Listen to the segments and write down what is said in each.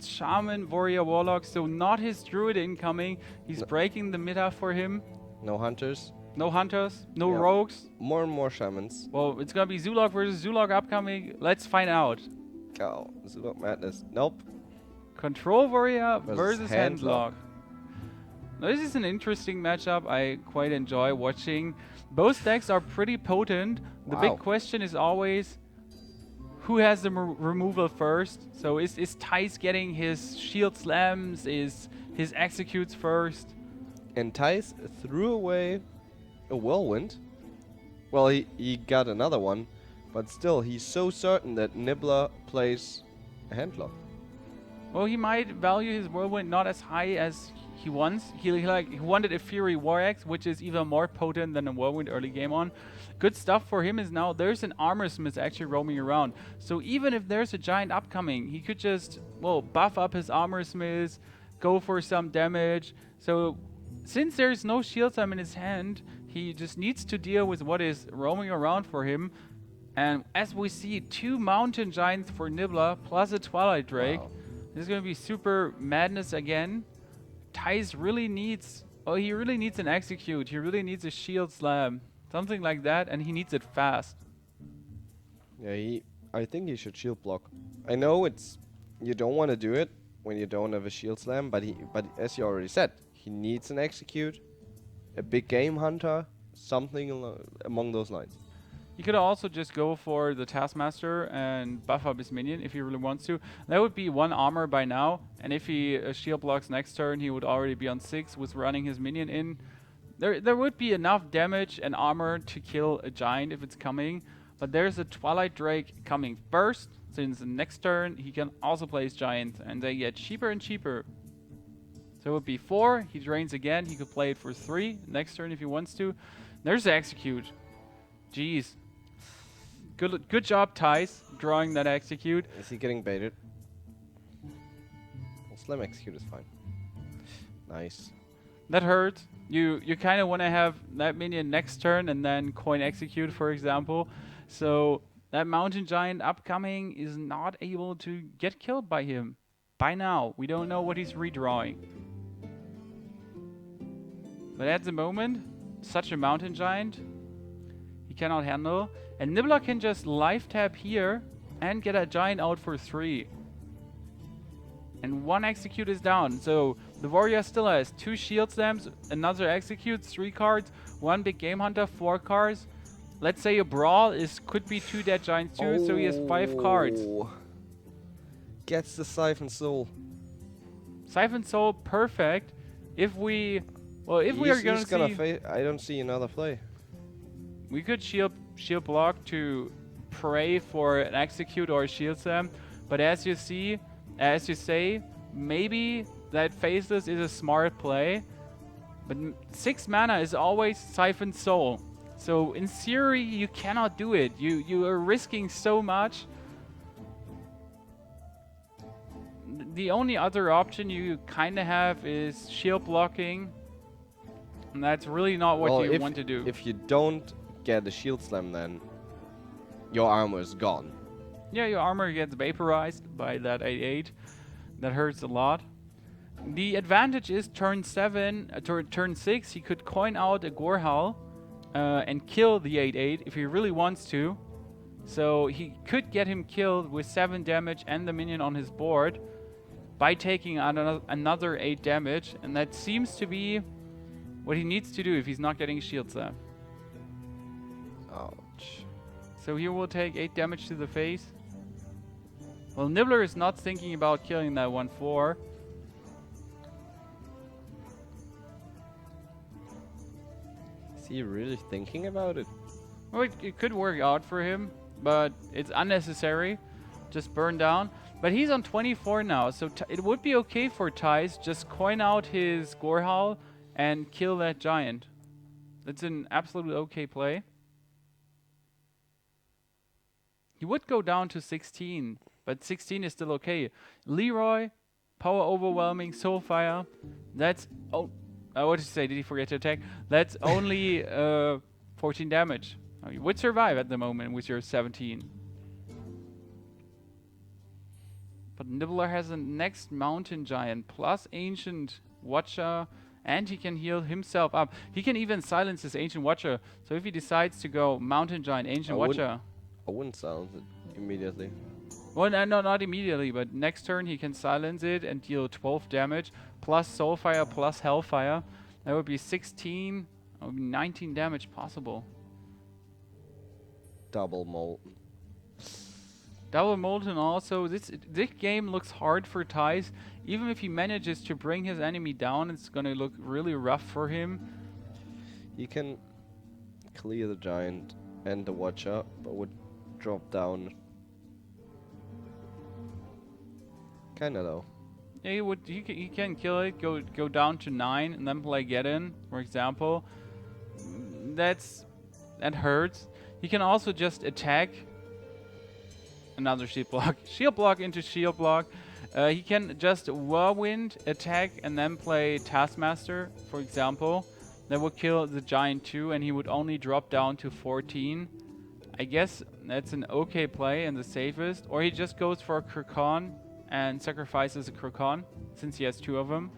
it's Shaman, Warrior, Warlock, so not his Druid incoming. He's breaking the meta for him. No hunters. No hunters, no rogues. More and more shamans. Well, it's gonna be Zulog versus Zulog upcoming. Let's find out. Go. Zulog Madness. Nope. Control Warrior versus Handlock. Handlock. Now, this is an interesting matchup I quite enjoy watching. Both decks are pretty potent. The big question is always who has the removal first. So is Thijs getting his shield slams? Is his executes first? And Thijs threw away a whirlwind. Well, he got another one, but still, he's so certain that Nibbler plays a handlock. Well, he might value his whirlwind not as high as he wants. He wanted a Fury War Axe, which is even more potent than a whirlwind early game on. Good stuff for him is now there's an Armor Smith actually roaming around. So even if there's a giant upcoming, he could just, well, buff up his Armor Smith, go for some damage. So since there's no shield slam in his hand, he just needs to deal with what is roaming around for him. And as we see, 2 Mountain Giants for Nibbler plus a Twilight Drake. Wow. This is going to be super madness again. Thijs really needs, he really needs an execute. He really needs a shield slam. Something like that, and he needs it fast. Yeah, I think he should shield block. I know you don't want to do it when you don't have a shield slam, but as you already said, he needs an execute, a big game hunter, something among those lines. He could also just go for the Taskmaster and buff up his minion if he really wants to. That would be 1 armor by now, and if he shield blocks next turn, he would already be on 6 with running his minion in. There would be enough damage and armor to kill a giant if it's coming, but there's a Twilight Drake coming first, since the next turn he can also play his giant, and they get cheaper and cheaper. So it would be 4, he drains again, he could play it for 3 next turn if he wants to. There's the execute. Jeez. Good job, Thijs, drawing that execute. Is he getting baited? Well, slam execute is fine. Nice. That hurt. You kind of want to have that minion next turn and then coin execute, for example. So that Mountain Giant upcoming is not able to get killed by him. By now, we don't know what he's redrawing. But at the moment, such a Mountain Giant, he cannot handle. And Nibbler can just life tap here and get a giant out for 3. And 1 execute is down. So the warrior still has 2 shield slams, another execute, 3 cards, 1 big game hunter, 4 cards. Let's say a brawl could be 2 dead giants too, so he has 5 cards. Gets the Siphon Soul. Siphon Soul, perfect. If we are going to see, I don't see another play. we could shield block to pray for an execute or a shield slam, but as you say, maybe that Faceless is a smart play, but 6 mana is always Siphon Soul. So in theory, you cannot do it. You are risking so much. The only other option you kind of have is shield blocking, and that's really not what you want to do. If you don't get a shield slam, then your armor is gone. Yeah, your armor gets vaporized by that 8/8. That hurts a lot. The advantage is turn 6, he could coin out a Gorehowl and kill the 8/8 if he really wants to. So he could get him killed with 7 damage and the minion on his board by taking another 8 damage, and that seems to be what he needs to do if he's not getting shield slam. Ouch. So he will take 8 damage to the face. Well, Nibbler is not thinking about killing that 1/4. Is he really thinking about it? Well, it could work out for him, but it's unnecessary. Just burn down. But he's on 24 now, so it would be okay for Thijs. Just coin out his Gorehowl and kill that giant. That's an absolutely okay play. He would go down to 16, but 16 is still okay. Leroy, power overwhelming, Soulfire. That's what did he say? Did he forget to attack? That's only 14 damage. You would survive at the moment with your 17. But Nibbler has a next Mountain Giant plus Ancient Watcher, and he can heal himself up. He can even silence his Ancient Watcher. So if he decides to go Mountain Giant, Ancient Watcher... I wouldn't silence it immediately. Well, no, not immediately, but next turn he can silence it and deal 12 damage, plus Soulfire, plus Hellfire. That would be 16, that would be 19 damage possible. Double Molten. Double Molten also. This game looks hard for Thijs. Even if he manages to bring his enemy down, it's gonna look really rough for him. He can clear the Giant and the Watcher, but would drop down. Kinda though. Yeah, he can kill it, go down to 9, and then play Get In, for example. That hurts. He can also just attack. Another shield block. Shield block into shield block. He can just Whirlwind, attack, and then play Taskmaster, for example. That would kill the Giant too, and he would only drop down to 14. I guess that's an okay play and the safest. Or he just goes for a Kurkan and sacrifices a Kurkan, since he has 2 of them.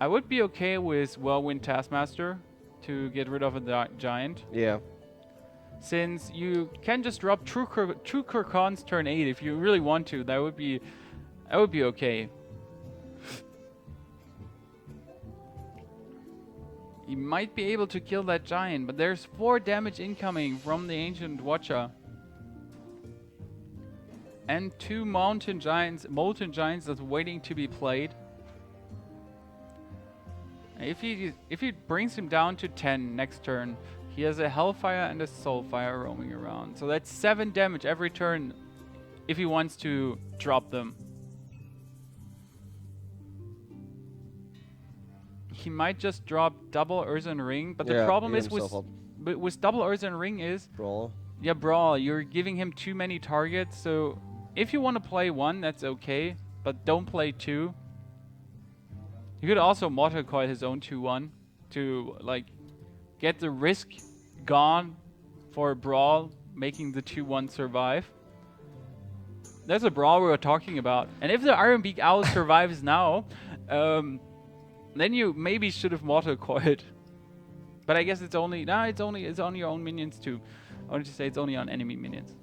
I would be okay with Whirlwind Taskmaster to get rid of a Giant. Yeah. Since you can just drop two Kurkans turn 8 if you really want to, that would be okay. You might be able to kill that Giant, but there's 4 damage incoming from the Ancient Watcher. And 2 Molten Giants that's waiting to be played. If he brings him down to 10 next turn, he has a Hellfire and a Soulfire roaming around. So that's 7 damage every turn if he wants to drop them. He might just drop double Earthen Ring, but the problem is with double Earthen Ring is... Brawl. Yeah, Brawl. You're giving him too many targets, so if you want to play 1, that's okay, but don't play 2. You could also Mortal Coil his own 2-1 to, like, get the risk gone for a Brawl, making the 2-1 survive. That's a Brawl we were talking about. And if the Iron Beak Owl survives now, then you maybe should have Mortal Coiled. But I guess it's on your own minions too. I wanted to say it's only on enemy minions.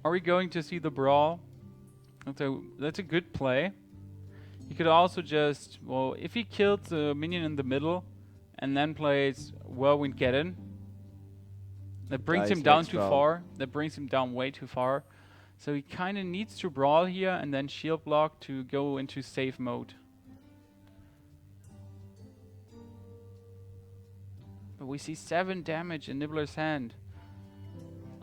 Are we going to see the Brawl? That's a good play. He could also just, well, if he killed the minion in the middle and then plays Whirlwind Get In, that brings him down too far. That brings him down way too far. So he kind of needs to Brawl here and then shield block to go into safe mode. But we see 7 damage in Nibbler's hand.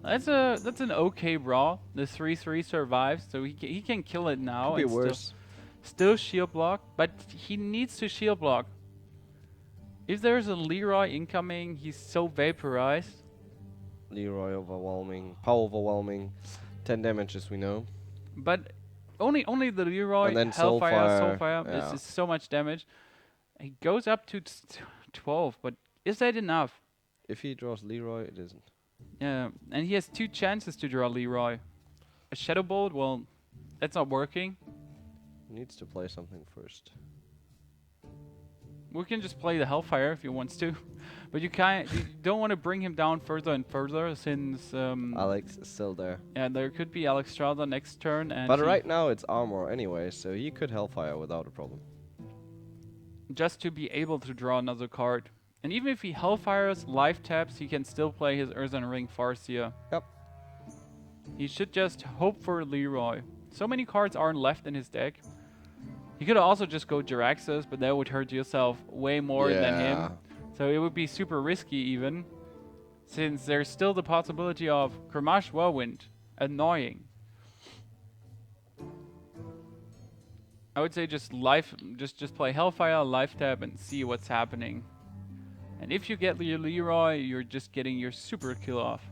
That's an okay Brawl. The 3/3 survives, so he can kill it now. Could be worse. Still shield block, but he needs to shield block. If there's a Leroy incoming, he's so vaporized. Leroy overwhelming, power overwhelming, 10 damage as we know. But only the Leroy, and then Hellfire, Soulfire yeah. is so much damage. He goes up to 12, but is that enough? If he draws Leroy, it isn't. Yeah, and he has 2 chances to draw Leroy. A Shadow Bolt, well, that's not working. Needs to play something first. We can just play the Hellfire if he wants to, but you don't want to bring him down further and further since Alex is still there. Yeah, there could be Alex Strada next turn, and but right now it's armor anyway, so he could Hellfire without a problem. Just to be able to draw another card, and even if he Hellfires, life taps, he can still play his Earthen Ring Farseer. Yep. He should just hope for Leroy. So many cards aren't left in his deck. You could also just go Jiraxxus, but that would hurt yourself way more than him. So it would be super risky even, since there's still the possibility of Kramash Whirlwind. Annoying. I would say just play Hellfire, life tap, and see what's happening. And if you get your Leroy, you're just getting your super kill off.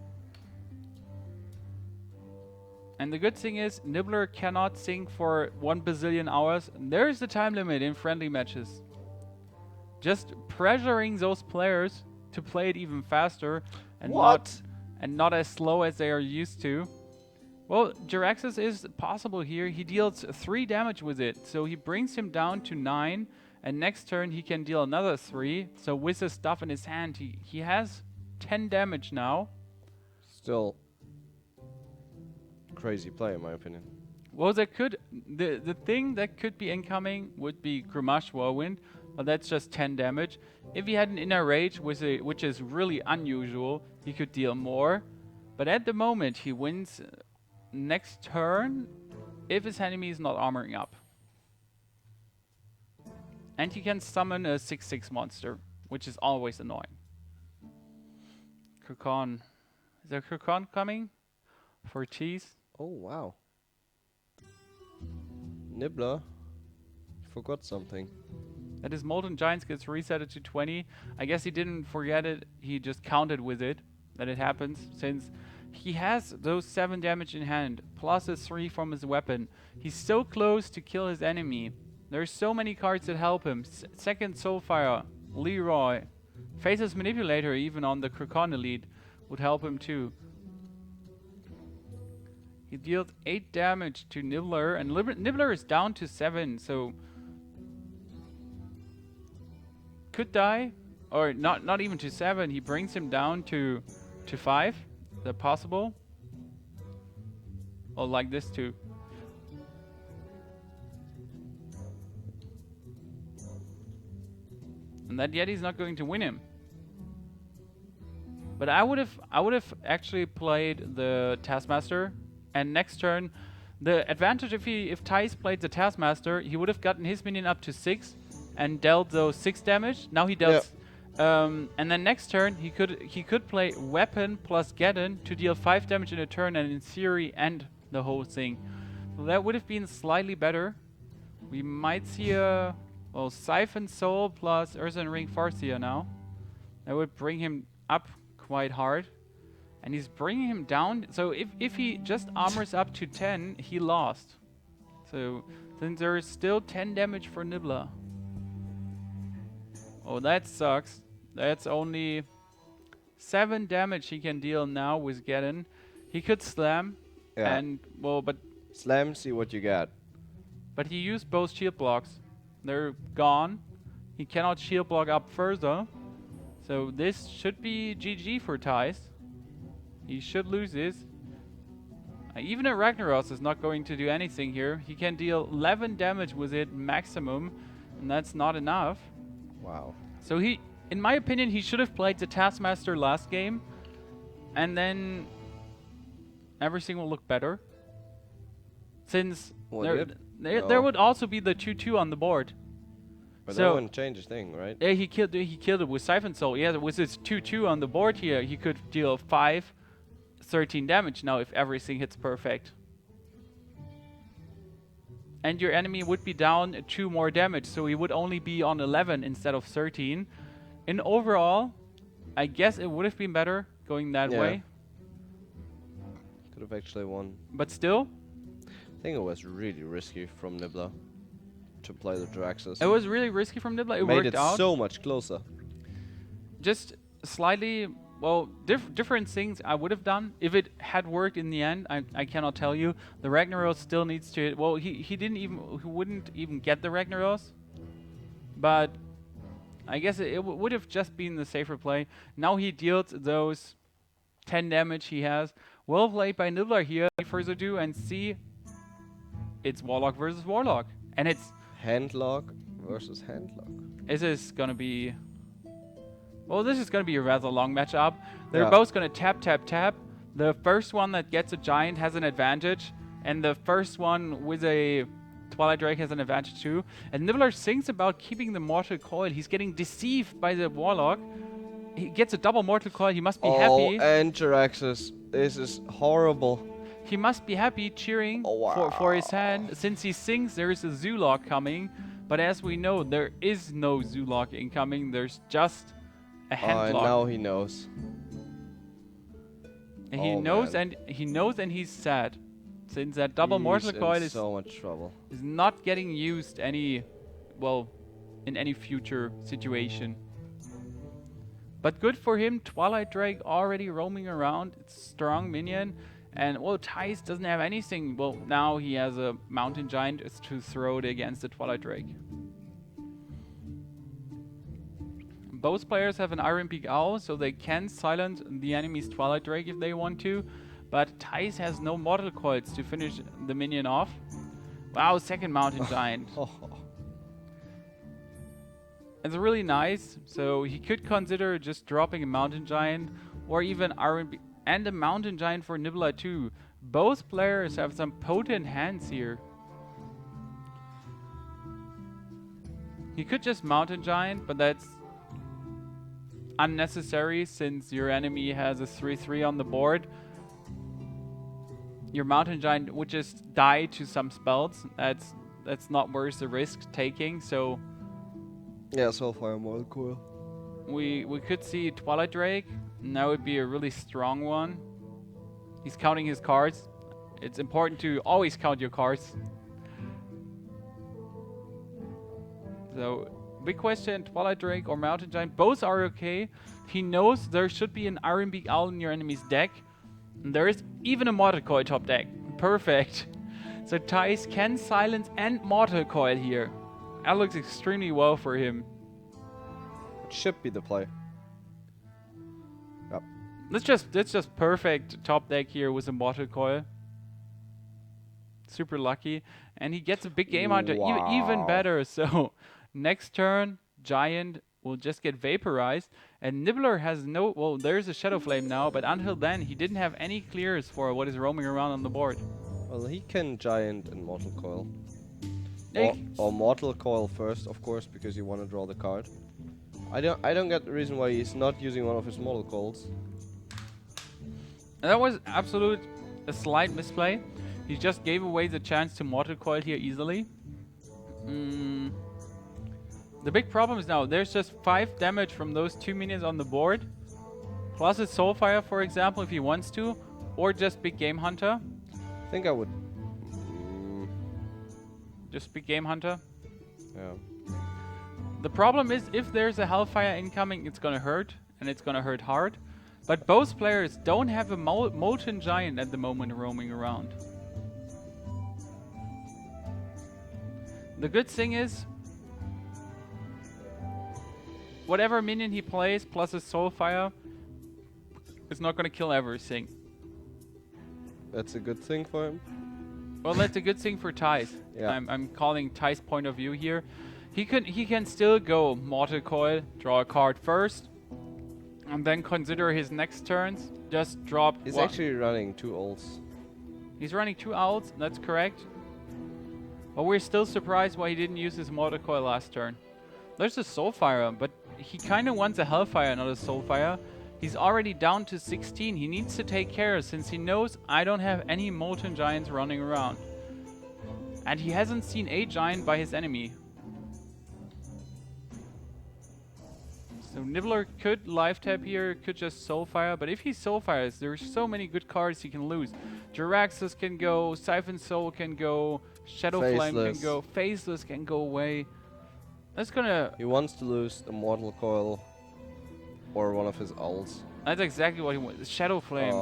And the good thing is, Nibbler cannot sync for 1 bazillion hours. There is the time limit in friendly matches. Just pressuring those players to play it even faster and not as slow as they are used to Well, Jiraxxus is possible here. He deals 3 damage with it, so he brings him down to 9, and next turn he can deal another 3. So with the stuff in his hand, he has 10 damage now. Still crazy play in my opinion. Well, that could the thing that could be incoming would be Grumash Whirlwind, but that's just 10 damage. If he had an Inner Rage, which is really unusual, he could deal more. But at the moment, he wins next turn if his enemy is not armoring up. And he can summon a 6/6 monster, which is always annoying. Kurkon. Is there Kurkon coming? For cheese? Oh wow. Nibbler forgot something. That his Molten Giants gets resetted to 20. I guess he didn't forget it. He just counted with it. That it happens. Since he has those 7 damage in hand. Plus a 3 from his weapon. He's so close to kill his enemy. There's so many cards that help him. Second Soulfire. Leroy. Faceless Manipulator even on the Kurkon Elite would help him too. He deals 8 damage to Nibbler, and Nibbler is down to 7, so could die, or not even to 7. He brings him down to 5. Is that possible? Or like this too. And that Yeti's not going to win him. But I would have actually played the Taskmaster. And next turn, the advantage if Thijs played the Taskmaster, he would have gotten his minion up to 6 and dealt those 6 damage. Now he dealt, and then next turn he could play Weapon plus Geddon to deal 5 damage in a turn and in theory end the whole thing. So that would have been slightly better. We might see a Siphon Soul plus Earthen Ring Farseer now. That would bring him up quite hard. And he's bringing him down. So if he just armors up to 10, he lost. So then there is still 10 damage for Nibbler. Oh, that sucks. That's only 7 damage he can deal now with Geddon. He could slam. Yeah. And, well, but... Slam, see what you got. But he used both shield blocks. They're gone. He cannot shield block up further. So this should be GG for Thijs. He should lose this. Even a Ragnaros is not going to do anything here. He can deal 11 damage with it maximum, and that's not enough. Wow. So he, in my opinion, he should have played the Taskmaster last game, and then everything will look better. Since there would also be the 2/2 on the board. But so that wouldn't change a thing, right? Yeah, he killed it with Siphon Soul. Yeah, with his 2/2 on the board here, he could deal 13 damage now if everything hits perfect. And your enemy would be down 2 more damage, so he would only be on 11 instead of 13. In overall, I guess it would have been better going that way. Could have actually won. But still, I think it was really risky from Nibbler to play the Jiraxxus. it was really risky from Nibbler. It made worked it out. so much closer. Just slightly, well, different things I would have done if it had worked in the end. I cannot tell you. The Ragnaros still needs to. Well, he wouldn't even get the Ragnaros, but I guess it would have just been the safer play. Now he deals those 10 damage he has. Well played by Nibbler here. Without further ado, and see, it's Warlock versus Warlock, and it's Handlock versus Handlock. this is gonna be a rather long matchup. They're both gonna tap, tap, tap. The first one that gets a giant has an advantage, and the first one with a Twilight Drake has an advantage too. And Nibbler thinks about keeping the Mortal Coil. He's getting deceived by the Warlock. He gets a double Mortal Coil. He must be happy. Oh, and Jiraxxus. This is horrible. He must be happy, cheering for his hand, since he thinks there is a Zoolock coming. But as we know, there is no Zoolock incoming. There's just a Handlock. And now he knows. And he knows, and he's sad, since that double Mortal Coil is so much trouble. Is not getting used in any future situation. But good for him, Twilight Drake already roaming around. It's strong minion. And, well, Thijs doesn't have anything. Well, now he has a Mountain Giant to throw it against the Twilight Drake. Both players have an Iron Beak Owl, so they can silence the enemy's Twilight Drake if they want to. But Thijs has no Mortal Coils to finish the minion off. Wow, second Mountain Giant. It's really nice, so he could consider just dropping a Mountain Giant or even Iron Beak and a Mountain Giant for Nibbler too. Both players have some potent hands here. He could just Mountain Giant, but that's unnecessary since your enemy has a 3/3 on the board. Your Mountain Giant would just die to some spells. That's not worth the risk taking, so Yeah, Soulfire Mortal Coil. we could see Twilight Drake, and that would be a really strong one. He's counting his cards. It's important to always count your cards. So, big question, Twilight Drake or Mountain Giant, both are okay. He knows there should be an Iron Beak Owl in your enemy's deck. And there is even a Mortal Coil top deck. Perfect. So Thijs can silence and Mortal Coil here. That looks extremely well for him. It should be the play. Yep. That's just perfect top deck here with a Mortal Coil. Super lucky. And he gets a big game hunter, even better. So next turn, Giant will just get vaporized. And Nibbler has no... Well, there's a Shadow Flame now, but until then, he didn't have any clears for what is roaming around on the board. Well, he can Giant and Mortal Coil. Yeah, Or Mortal Coil first, of course, because you want to draw the card. I don't get the reason why he's not using one of his Mortal Coils. That was a slight misplay. He just gave away the chance to Mortal Coil here easily. The big problem is now there's just 5 damage from those 2 minions on the board. Plus a Soulfire, for example, if he wants to. Or just Big Game Hunter. I think I would... Just Big Game Hunter. Yeah. The problem is if there's a Hellfire incoming, it's gonna hurt. And it's gonna hurt hard. But both players don't have a Molten Giant at the moment roaming around. The good thing is, whatever minion he plays plus a Soulfire is not going to kill everything. That's a good thing for him. Well, that's a good thing for Thijs. Yeah. I'm calling Thijs' point of view here. He can still go Mortal Coil, draw a card first, and then consider his next turns. Just drop. He's actually running 2 ults. He's running 2 ults. That's correct. But we're still surprised why he didn't use his Mortal Coil last turn. There's a Soulfire, but he kind of wants a Hellfire, not a Soulfire. He's already down to 16. He needs to take care since he knows I don't have any Molten Giants running around. And he hasn't seen a Giant by his enemy. So Nibbler could live tap here, could just Soulfire, but if he Soulfires, there's so many good cards he can lose. Jiraxxus can go, Siphon Soul can go, Shadow Flame can go, Faceless can go away. That's gonna... He wants to lose the Mortal Coil or one of his ults. That's exactly what he wants. Shadow Flame.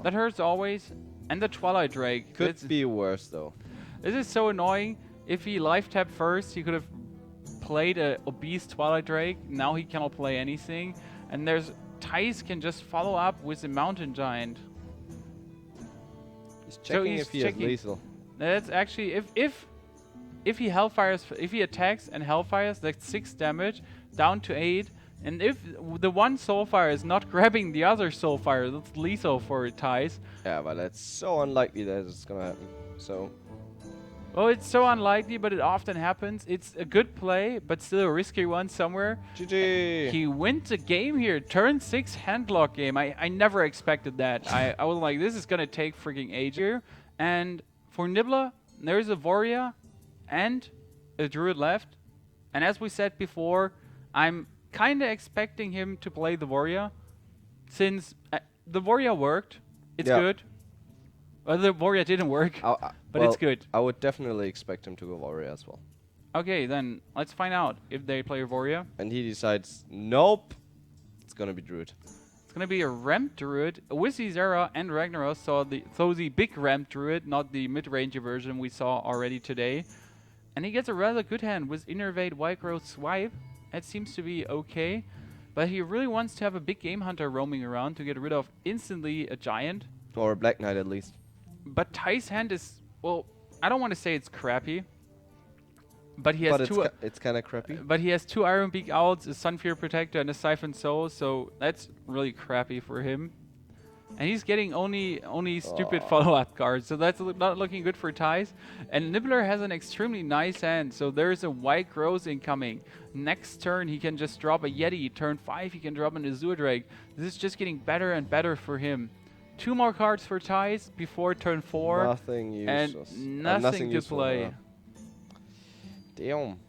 That hurts always. And the Twilight Drake. Could be worse though. This is so annoying. If he live tapped first, he could have played a obese Twilight Drake. Now he cannot play anything. And there's... Thijs can just follow up with a Mountain Giant. He's checking if he has lethal. That's actually... If he Hellfires, if he attacks and Hellfires, that's 6 damage, down to 8. And if the one Soulfire is not grabbing the other Soulfire, that's lethal for Thijs. Yeah, but that's so unlikely that it's gonna happen. So... Well, it's so unlikely, but it often happens. It's a good play, but still a risky one somewhere. GG! He wins the game here. Turn 6 handlock game. I never expected that. I was like, this is gonna take freaking age here. And for Nibbler, there's a Warrior and a Druid left. And as we said before, I'm kind of expecting him to play the Warrior. Since the Warrior worked, it's good. Well, the Warrior didn't work, but it's good. I would definitely expect him to go Warrior as well. Okay, then let's find out if they play Warrior. And he decides, nope, it's gonna be Druid. It's gonna be a Ramp Druid with Zera and Ragnaros, so the big Ramp Druid, not the mid-range version we saw already today. And he gets a rather good hand with Innervate, White Growth, Swipe. It seems to be okay. But he really wants to have a big Game Hunter roaming around to get rid of instantly a Giant. Or a Black Knight at least. But Ty's hand is, well, I don't want to say it's crappy. But he has it's kind of crappy. But he has 2 Iron Beak outs, a Sunfear Protector, and a Siphon Soul, so that's really crappy for him. And he's getting only stupid follow-up cards, so that's not looking good for Ty's. And Nibbler has an extremely nice hand, so there's a White Growth incoming. Next turn, he can just drop a Yeti. Turn 5, he can drop an Azure Drake. This is just getting better and better for him. 2 more cards for Ty's before turn 4. Nothing useless. And nothing to play. Damn.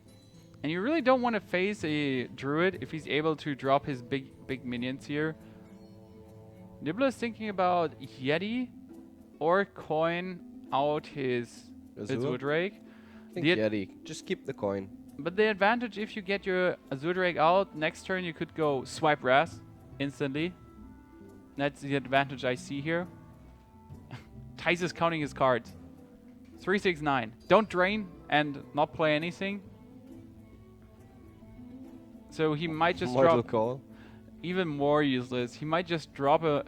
And you really don't want to face a Druid if he's able to drop his big minions here. Nibbler is thinking about Yeti or coin out his Azure Drake. I think Yeti. Just keep the coin. But the advantage if you get your Azure Drake out, next turn you could go swipe Raz instantly. That's the advantage I see here. Ty's is counting his cards. 3, 6, 9. Don't drain and not play anything. So he might just drop call. Even more useless. He might just drop a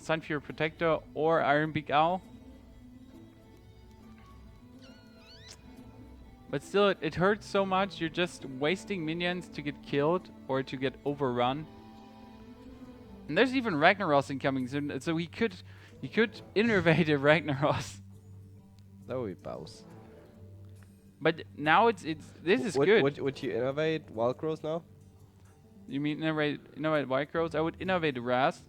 Sunfear Protector or Iron Beak Owl. But still, it hurts so much. You're just wasting minions to get killed or to get overrun. And there's even Ragnaros incoming soon, so he could innervate a Ragnaros. That would be bows. But now this is good. Would you innovate Wild Growth now? You mean innovate White Growth? I would innovate Raz,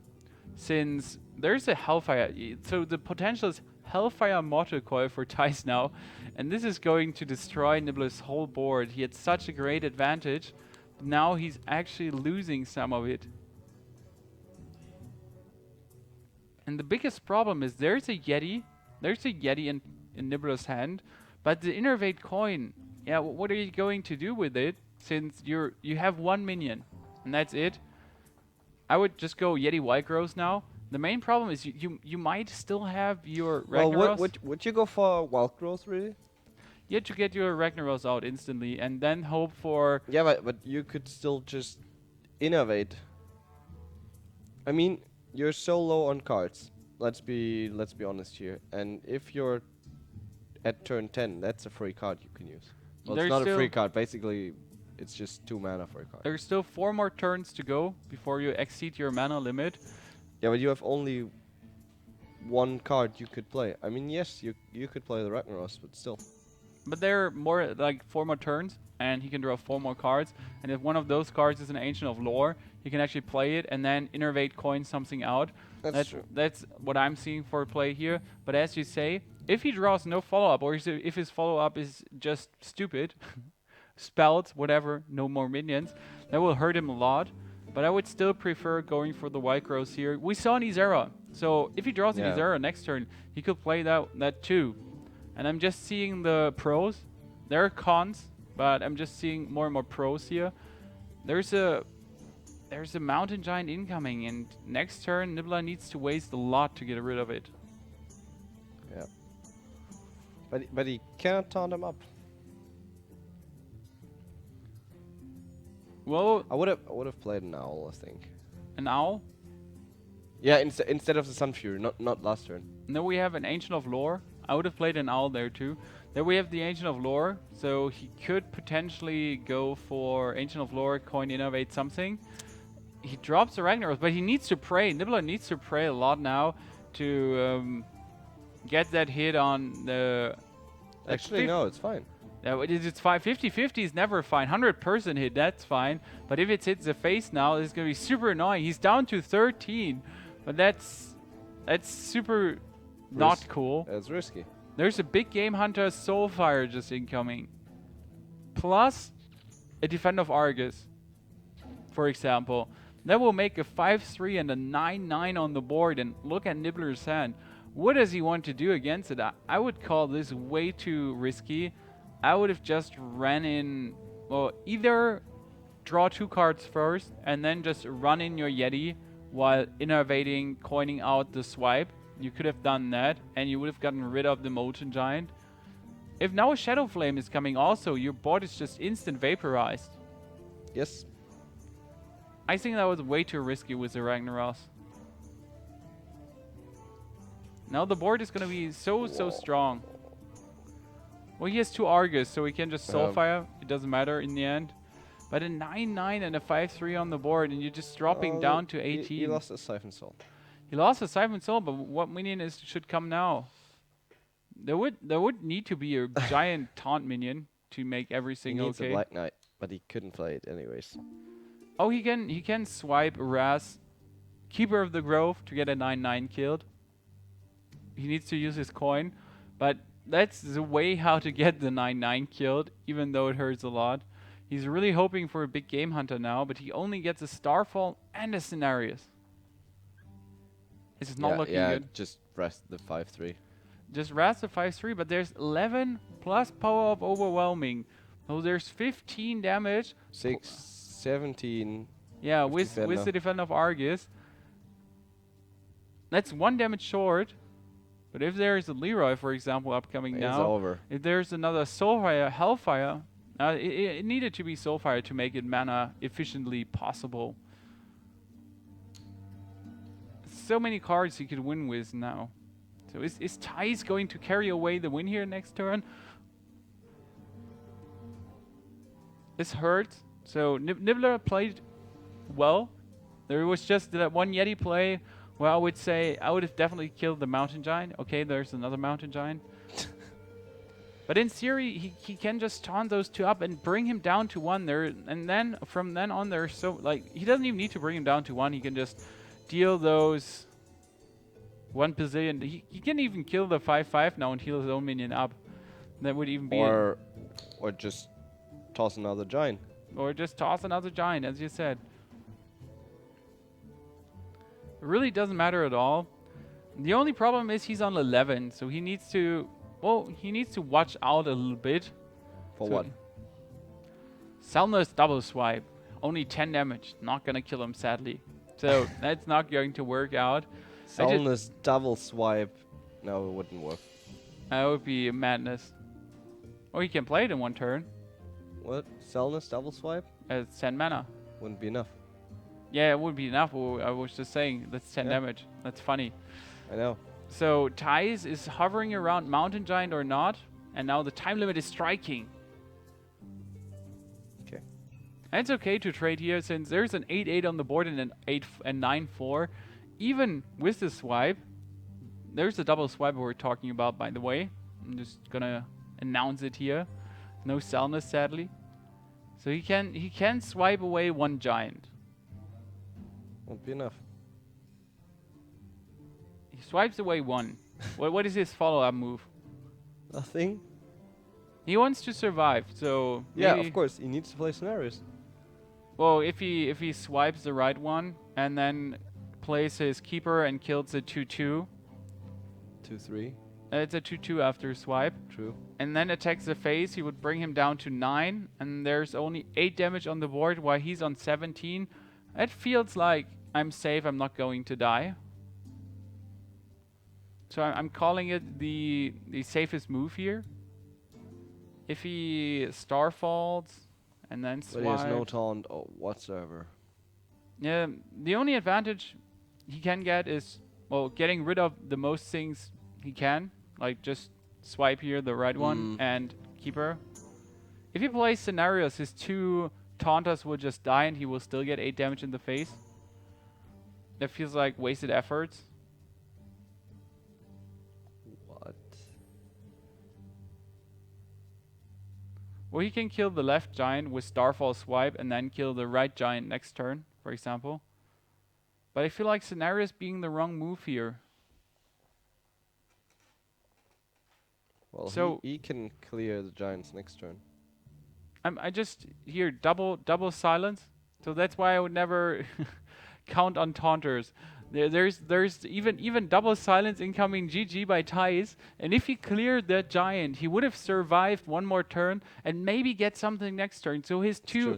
since there's a Hellfire. So the potential is Hellfire Mortal Coil for Ty's now, and this is going to destroy Nibbler's whole board. He had such a great advantage. Now he's actually losing some of it. And the biggest problem is there's a Yeti. There's a Yeti in Nibbler's hand, but the Innervate coin, yeah, what are you going to do with it? Since you have 1 minion, and that's it. I would just go Yeti White Growth now. The main problem is you might still have your Ragnaros. Well, would you go for Wild Growth really? You have to get your Ragnaros out instantly, and then hope for. Yeah, but you could still just innovate. I mean, you're so low on cards. Let's be honest here. And if you're at turn 10, that's a free card you can use. Well, it's not a free card. Basically, it's just 2 mana for a card. There's still 4 more turns to go before you exceed your mana limit. Yeah, but you have only 1 card you could play. I mean, yes, you could play the Ragnaros, but still. But there are more like 4 more turns, and he can draw 4 more cards. And if one of those cards is an Ancient of Lore, he can actually play it and then innervate coin something out. That's true. That's what I'm seeing for play here. But as you say, if he draws no follow-up, or if his follow-up is just stupid, spells, whatever, no more minions, that will hurt him a lot. But I would still prefer going for the White Growth here. We saw an Izera, so if he draws an Izera next turn, he could play that too. And I'm just seeing the pros. There are cons, but I'm just seeing more and more pros here. There's a Mountain Giant incoming, and next turn Nibbler needs to waste a lot to get rid of it. Yeah. But he cannot taunt him up. Well, I would have played an owl, I think. An owl? Yeah, instead of the Sunfury, not last turn. And then we have an Ancient of Lore. I would have played an owl there too. Then we have the Ancient of Lore, so he could potentially go for Ancient of Lore, coin innovate something. He drops the Ragnaros, but he needs to pray. Nibbler needs to pray a lot now to get that hit on the... Actually, no, it's fine. It's fine. 50-50 is never fine. 100% hit, that's fine. But if it hits the face now, it's going to be super annoying. He's down to 13, but that's super not cool. That's risky. There's a big Game Hunter Soulfire just incoming. Plus a Defender of Argus, for example. That will make a 5-3 and a 9-9 on the board. And look at Nibbler's hand. What does he want to do against it? I would call this way too risky. I would have just ran in, well, either draw 2 cards first and then just run in your Yeti while innovating, coining out the swipe. You could have done that, and you would have gotten rid of the Molten Giant. If now a Shadow Flame is coming also, your board is just instant vaporized. Yes. I think that was way too risky with the Ragnaros. Now the board is going to be so strong. Well, he has 2 Argus, so he can just Soulfire. It doesn't matter in the end. But a 9-9 and a 5-3 on the board, and you're just dropping down to 18. He lost a Siphon Soul. He lost a Siphon Soul, but what minion should come now? There would need to be a giant taunt minion to make everything okay. He needs a Black Knight, but he couldn't play it anyways. Oh, he can swipe Raz, Keeper of the Grove, to get a 9-9 killed. He needs to use his coin, but that's the way how to get the 9-9 killed, even though it hurts a lot. He's really hoping for a big Game Hunter now, but he only gets a Starfall and a Scenarios. This is not looking good. Yeah, just rest the 5-3. Just rest the 5-3, but there's 11 plus power of Overwhelming. So there's 15 damage. 17. Yeah, with the Defender of Argus. That's 1 damage short. But if there's a Leroy, for example, upcoming now, it's over. If there's another Soulfire, Hellfire, it needed to be Soulfire to make it mana efficiently possible. So many cards he could win with now. So is Thijs going to carry away the win here next turn? This hurts. So Nibbler played well. There was just that one Yeti play where I would say I would have definitely killed the Mountain Giant. Okay, there's another Mountain Giant. But in theory, he can just taunt those 2 up and bring him down to 1 there. And then from then on, there's so like he doesn't even need to bring him down to 1. He can just deal those 1 bazillion. He can even kill the 5/5 now and heal his own minion up. That would even be or just toss another giant. Or just toss another giant, as you said. It really doesn't matter at all. The only problem is he's on 11, so he needs to watch out a little bit. For what? Selner's double swipe. Only 10 damage. Not gonna kill him, sadly. So that's not going to work out. Selner's double swipe. No, it wouldn't work. That would be madness. Or he can play it in 1 turn. What? Selner's double swipe? 10 mana. Wouldn't be enough. Yeah, it would be enough. I was just saying, that's 10 damage. That's funny. I know. So Thijs is hovering around Mountain Giant or not, and now the time limit is striking. Okay. And it's okay to trade here since there's an 8-8 on the board and an 9-4. Even with the swipe, there's the double swipe we're talking about, by the way. I'm just gonna announce it here. No Selness, sadly. So he can swipe away 1 giant. Won't be enough. He swipes away 1. What is his follow-up move? Nothing. He wants to survive, so yeah, of course he needs to play scenarios. Well, if he swipes the right one and then plays his keeper and kills a 2/2. 2/3. It's a 2/2 after swipe. True. And then attacks the face, he would bring him down to 9, and there's only 8 damage on the board while he's on 17. It feels like I'm safe, I'm not going to die. So I'm calling it the safest move here. If he Starfalls and then swipes. But he has no taunt whatsoever. Yeah, the only advantage he can get is, well, getting rid of the most things he can. Like just swipe here, the right one, and keeper. If he plays scenarios, his 2 taunters will just die and he will still get 8 damage in the face. That feels like wasted efforts. What? Well, he can kill the left giant with Starfall swipe and then kill the right giant next turn, for example. But I feel like scenarios being the wrong move here. Well, so he can clear the giants next turn. I just hear double silence, so that's why I would never count on taunters. There's even double silence incoming GG by Thijs, and if he cleared that giant, he would have survived 1 more turn and maybe get something next turn. So his two